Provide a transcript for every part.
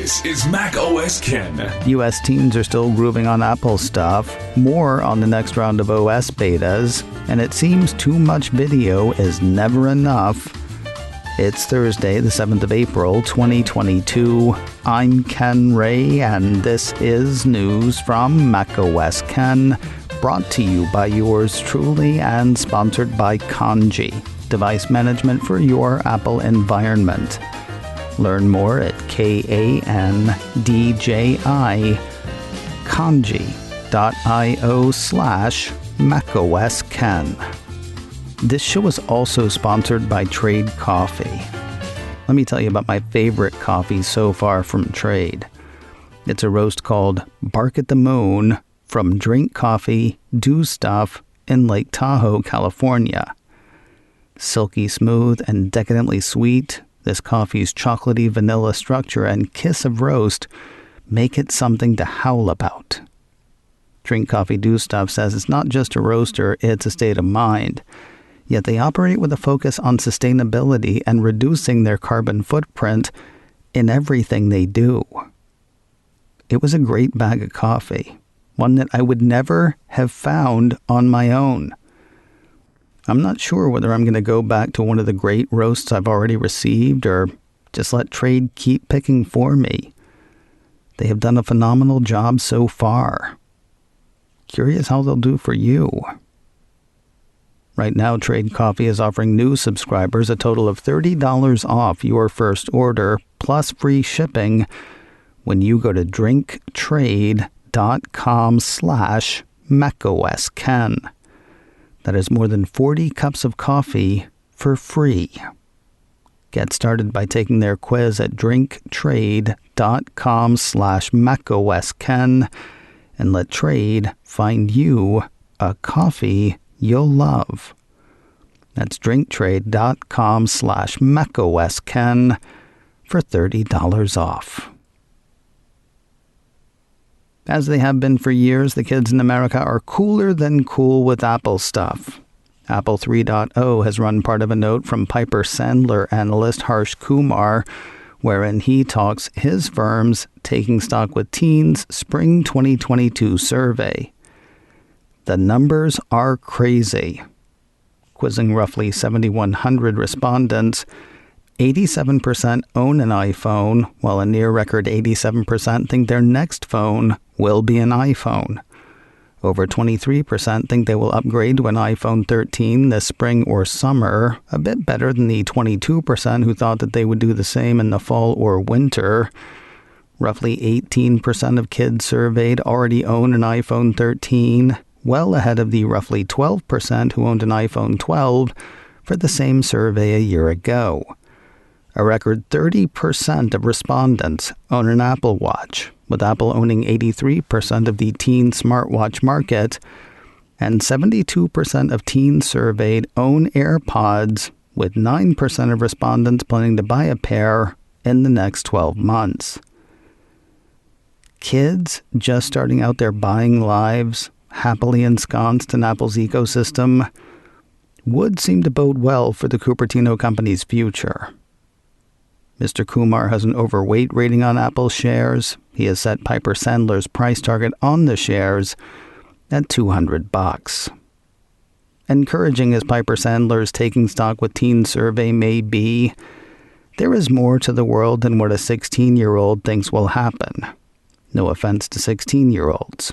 This is Mac OS Ken. U.S. teens are still grooving on Apple stuff, more on the next round of OS betas, and it seems too much video is never enough. It's Thursday, the 7th of April, 2022. I'm Ken Ray, and this is news from Mac OS Ken, brought to you by yours truly and sponsored by Kanji, device management for your Apple environment. Learn more at kanji.io/macOSKen. This show is also sponsored by Trade Coffee. Let me tell you about my favorite coffee so far from Trade. It's a roast called Bark at the Moon from Drink Coffee, Do Stuff in Lake Tahoe, California. Silky smooth and decadently sweet, this coffee's chocolatey vanilla structure and kiss of roast make it something to howl about. Drink Coffee Do Stuff says it's not just a roaster, it's a state of mind. Yet they operate with a focus on sustainability and reducing their carbon footprint in everything they do. It was a great bag of coffee, one that I would never have found on my own. I'm not sure whether I'm going to go back to one of the great roasts I've already received or just let Trade keep picking for me. They have done a phenomenal job so far. Curious how they'll do for you. Right now, Trade Coffee is offering new subscribers a total of $30 off your first order, plus free shipping, when you go to drinktrade.com/macOSKen. That is more than 40 cups of coffee for free. Get started by taking their quiz at drinktrade.com/macOSKen and let Trade find you a coffee you'll love. That's drinktrade.com/macOSKen for $30 off. As they have been for years, the kids in America are cooler than cool with Apple stuff. Apple 3.0 has run part of a note from Piper Sandler analyst Harsh Kumar, wherein he talks his firm's Taking Stock with Teens Spring 2022 survey. The numbers are crazy. Quizzing roughly 7,100 respondents, 87% own an iPhone, while a near-record 87% think their next phone will be an iPhone. Over 23% think they will upgrade to an iPhone 13 this spring or summer, a bit better than the 22% who thought that they would do the same in the fall or winter. Roughly 18% of kids surveyed already own an iPhone 13, well ahead of the roughly 12% who owned an iPhone 12 for the same survey a year ago. A record 30% of respondents own an Apple Watch, with Apple owning 83% of the teen smartwatch market, and 72% of teens surveyed own AirPods, with 9% of respondents planning to buy a pair in the next 12 months. Kids just starting out their buying lives, happily ensconced in Apple's ecosystem, would seem to bode well for the Cupertino company's future. Mr. Kumar has an overweight rating on Apple shares. He has set Piper Sandler's price target on the shares at $200. Encouraging as Piper Sandler's Taking Stock with Teens survey may be, there is more to the world than what a 16-year-old thinks will happen. No offense to 16-year-olds.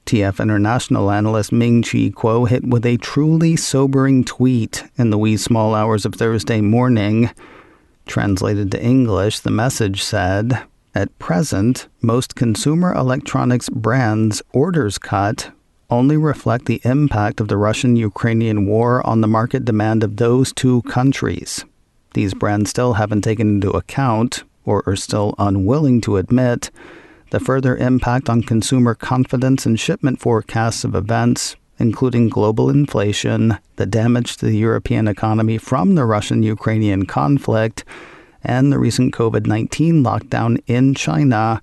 TF International analyst Ming-Chi hit with a truly sobering tweet in the wee small hours of Thursday morning. Translated to English, the message said, "At present, most consumer electronics brands' orders cut only reflect the impact of the Russian-Ukrainian war on the market demand of those two countries. These brands still haven't taken into account, or are still unwilling to admit, the further impact on consumer confidence and shipment forecasts of events, including global inflation, the damage to the European economy from the Russian-Ukrainian conflict, and the recent COVID-19 lockdown in China.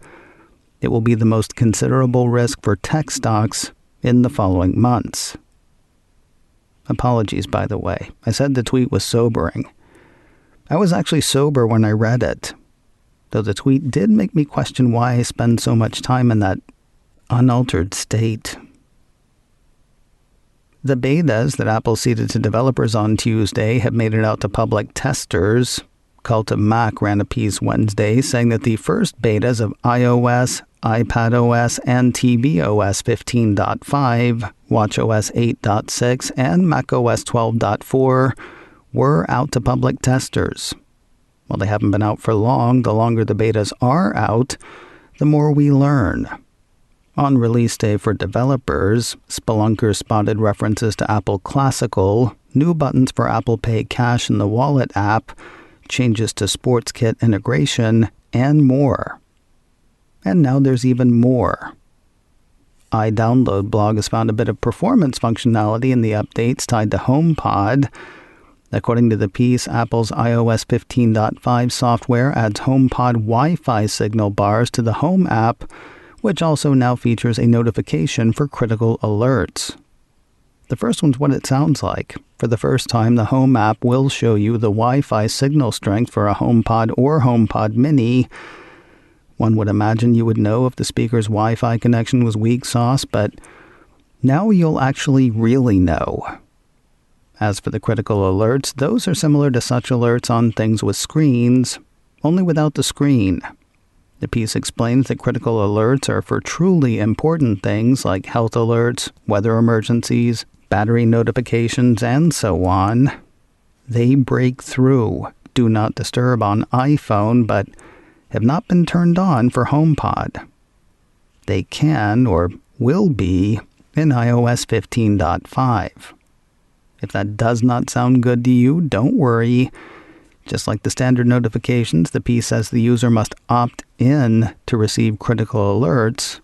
It will be the most considerable risk for tech stocks in the following months." Apologies, by the way. I said the tweet was sobering. I was actually sober when I read it. though the tweet did make me question why I spend so much time in that unaltered state. The betas that Apple seeded to developers on Tuesday have made it out to public testers. Cult of Mac ran a piece Wednesday saying that the first betas of iOS, iPadOS, and tvOS 15.5, watchOS 8.6, and macOS 12.4 were out to public testers. While they haven't been out for long, the longer the betas are out, the more we learn. On release day for developers, Spelunkers spotted references to Apple Classical, new buttons for Apple Pay Cash in the Wallet app, changes to SportsKit integration, and more. And now there's even more. iDownload blog has found a bit of performance functionality in the updates tied to HomePod. According to the piece, Apple's iOS 15.5 software adds HomePod Wi-Fi signal bars to the Home app, which also now features a notification for critical alerts. The first one's what it sounds like. For the first time, the Home app will show you the Wi-Fi signal strength for a HomePod or HomePod Mini. One would imagine you would know if the speaker's Wi-Fi connection was weak sauce, but now you'll actually really know. As for the critical alerts, those are similar to such alerts on things with screens, only without the screen. The piece explains that critical alerts are for truly important things like health alerts, weather emergencies, battery notifications, and so on. They break through Do Not Disturb on iPhone, but have not been turned on for HomePod. They can, or will be, in iOS 15.5. If that does not sound good to you, don't worry. Just like the standard notifications, the piece says the user must opt in to receive critical alerts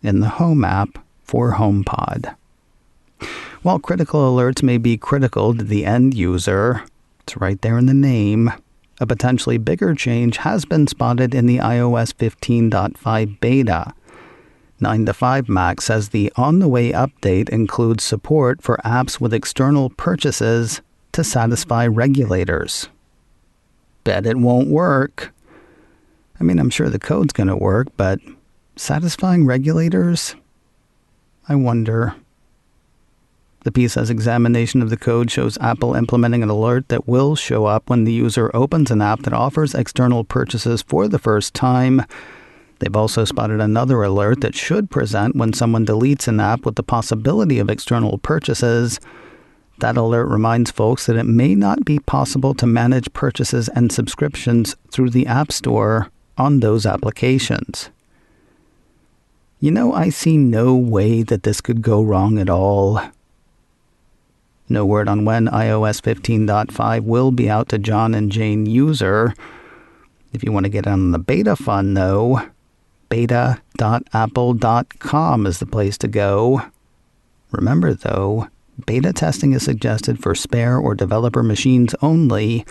in the Home app for HomePod. While critical alerts may be critical to the end user, it's right there in the name, a potentially bigger change has been spotted in the iOS 15.5 beta. 9to5Mac says the on-the-way update includes support for apps with external purchases to satisfy regulators. Bet it won't work. I mean, I'm sure the code's going to work, but satisfying regulators? I wonder. The piece says examination of the code shows Apple implementing an alert that will show up when the user opens an app that offers external purchases for the first time. They've also spotted another alert that should present when someone deletes an app with the possibility of external purchases. That alert reminds folks that it may not be possible to manage purchases and subscriptions through the App Store on those applications. You know, I see no way that this could go wrong at all. No word on when iOS 15.5 will be out to John and Jane user. If you want to get on the beta fun, though, beta.apple.com is the place to go. Remember, though, beta testing is suggested for spare or developer machines only.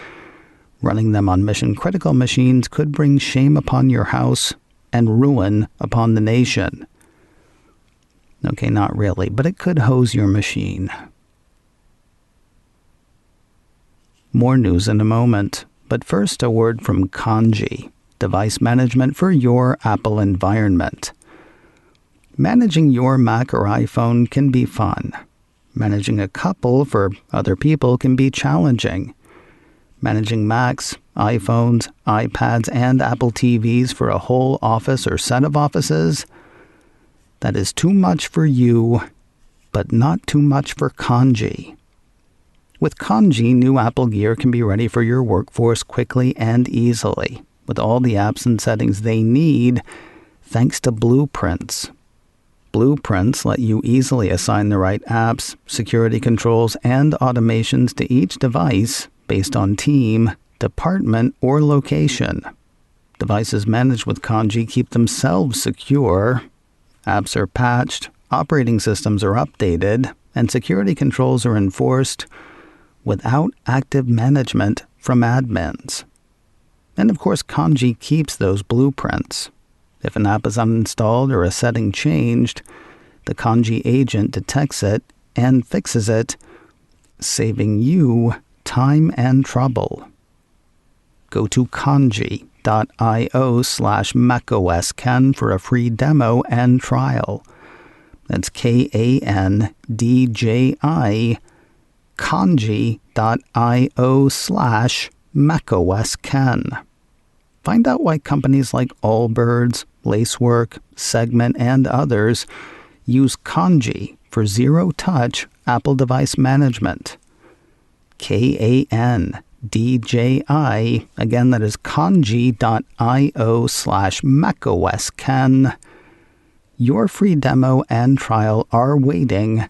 Running them on mission-critical machines could bring shame upon your house and ruin upon the nation. Okay, not really, but it could hose your machine. More news in a moment, but first a word from Kanji, device management for your Apple environment. Managing your Mac or iPhone can be fun. Managing a couple for other people can be challenging. Managing Macs, iPhones, iPads, and Apple TVs for a whole office or set of offices? That is too much for you, but not too much for Kanji. With Kanji, new Apple gear can be ready for your workforce quickly and easily, with all the apps and settings they need, thanks to Blueprints. Blueprints let you easily assign the right apps, security controls, and automations to each device based on team, department, or location. Devices managed with Kanji keep themselves secure. Apps are patched, operating systems are updated, and security controls are enforced without active management from admins. And of course, Kanji keeps those blueprints. If an app is uninstalled or a setting changed, the Kanji agent detects it and fixes it, saving you time and trouble. Go to kanji.com kanji.io/macOSKen for a free demo and trial. That's KANDJI, kanji.io/macOSKen. Find out why companies like Allbirds, Lacework, Segment, and others use Kanji for zero-touch Apple device management. KANDJI, again, that is kanji.io/macOSKen. Your free demo and trial are waiting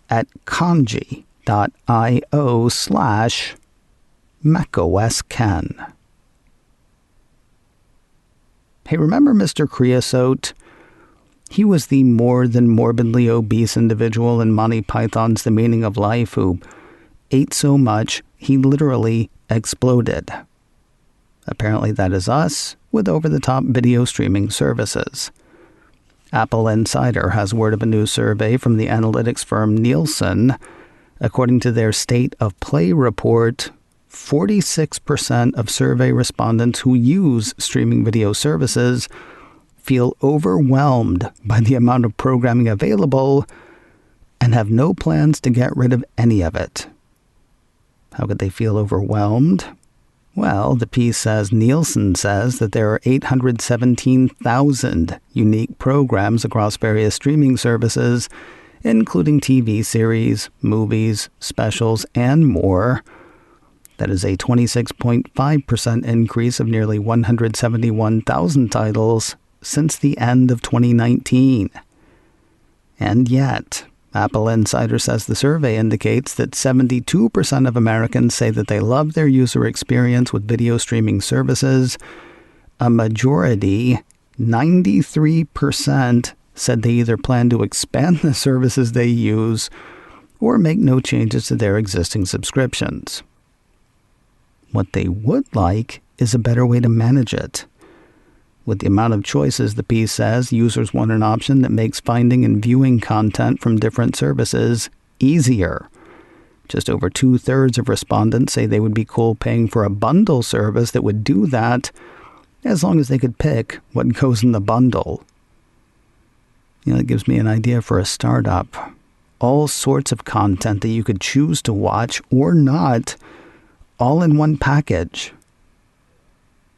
at kanji.io/macOSKen. Hey, remember Mr. Creosote? He was the more than morbidly obese individual in Monty Python's The Meaning of Life who ate so much he literally exploded. Apparently that is us with over-the-top video streaming services. Apple Insider has word of a new survey from the analytics firm Nielsen. According to their State of Play report, 46% of survey respondents who use streaming video services feel overwhelmed by the amount of programming available and have no plans to get rid of any of it. How could they feel overwhelmed? Well, the piece says Nielsen says that there are 817,000 unique programs across various streaming services, including TV series, movies, specials, and more. That is a 26.5% increase of nearly 171,000 titles since the end of 2019. And yet, Apple Insider says the survey indicates that 72% of Americans say that they love their user experience with video streaming services. A majority, 93%, said they either plan to expand the services they use or make no changes to their existing subscriptions. What they would like is a better way to manage it. With the amount of choices, the piece says, users want an option that makes finding and viewing content from different services easier. Just over 2/3 of respondents say they would be cool paying for a bundle service that would do that, as long as they could pick what goes in the bundle. It gives me an idea for a startup. All sorts of content that you could choose to watch or not, all in one package.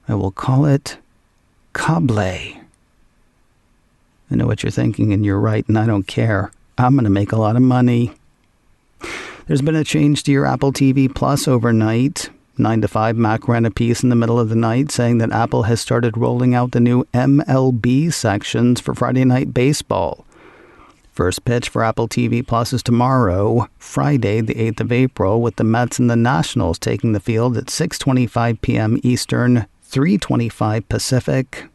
I will call it Cable. I know what you're thinking, and you're right, and I don't care. I'm going to make a lot of money. There's been a change to your Apple TV Plus overnight. 9 to 5 Mac ran a piece in the middle of the night saying that Apple has started rolling out the new MLB sections for Friday Night Baseball. First pitch for Apple TV Plus is tomorrow, Friday, the 8th of April, with the Mets and the Nationals taking the field at 6:25 p.m. Eastern, 3:25 Pacific.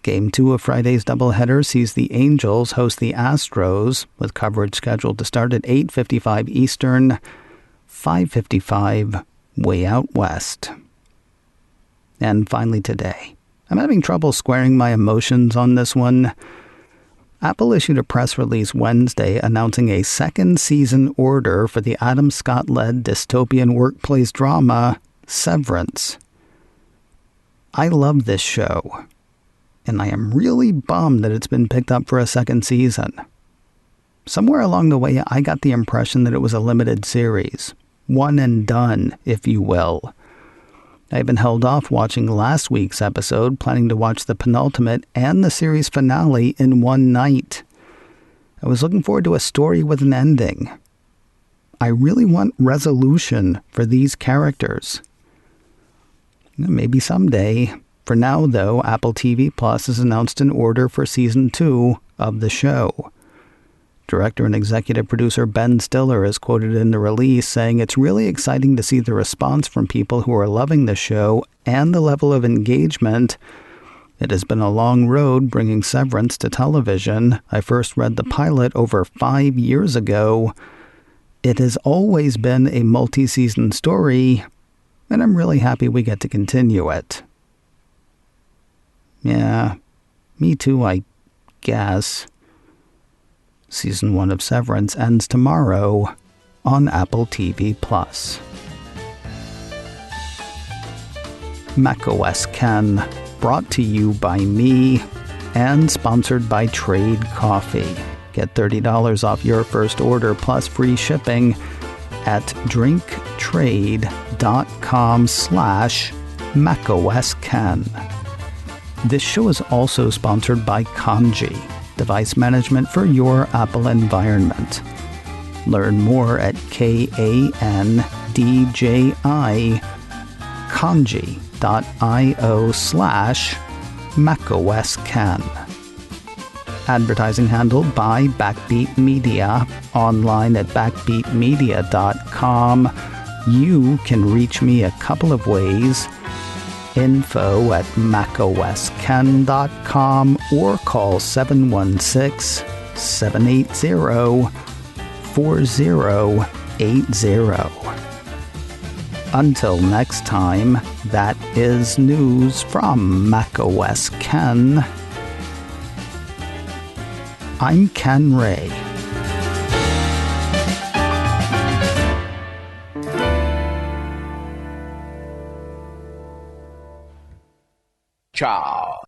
Game 2 of Friday's doubleheader sees the Angels host the Astros, with coverage scheduled to start at 8:55 Eastern, 5:55 way out west. And finally today, I'm having trouble squaring my emotions on this one. Apple issued a press release Wednesday announcing a second season order for the Adam Scott-led dystopian workplace drama, Severance. I love this show, and I am really bummed that it's been picked up for a second season. Somewhere along the way, I got the impression that it was a limited series, one and done, if you will. I even held off watching last week's episode, planning to watch the penultimate and the series finale in one night. I was looking forward to a story with an ending. I really want resolution for these characters. Maybe someday. For now, though, Apple TV Plus has announced an order for Season 2 of the show. Director and executive producer Ben Stiller is quoted in the release saying it's really exciting to see the response from people who are loving the show and the level of engagement. It has been a long road bringing Severance to television. I first read the pilot over 5 years ago. It has always been a multi-season story, and I'm really happy we get to continue it. Yeah, me too, I guess. Season 1 of Severance ends tomorrow on Apple TV+. macOS Ken, brought to you by me and sponsored by Trade Coffee. Get $30 off your first order plus free shipping at drinktrade.com/macOSKen. This show is also sponsored by Kanji, device management for your Apple environment. Learn more at kanji.io/macOSKen. Advertising handled by Backbeat Media, online at backbeatmedia.com. You can reach me a couple of ways. Info at macosken.com or call 716-780-4080. Until next time, that is news from macOS Ken. I'm Ken Ray. Ciao.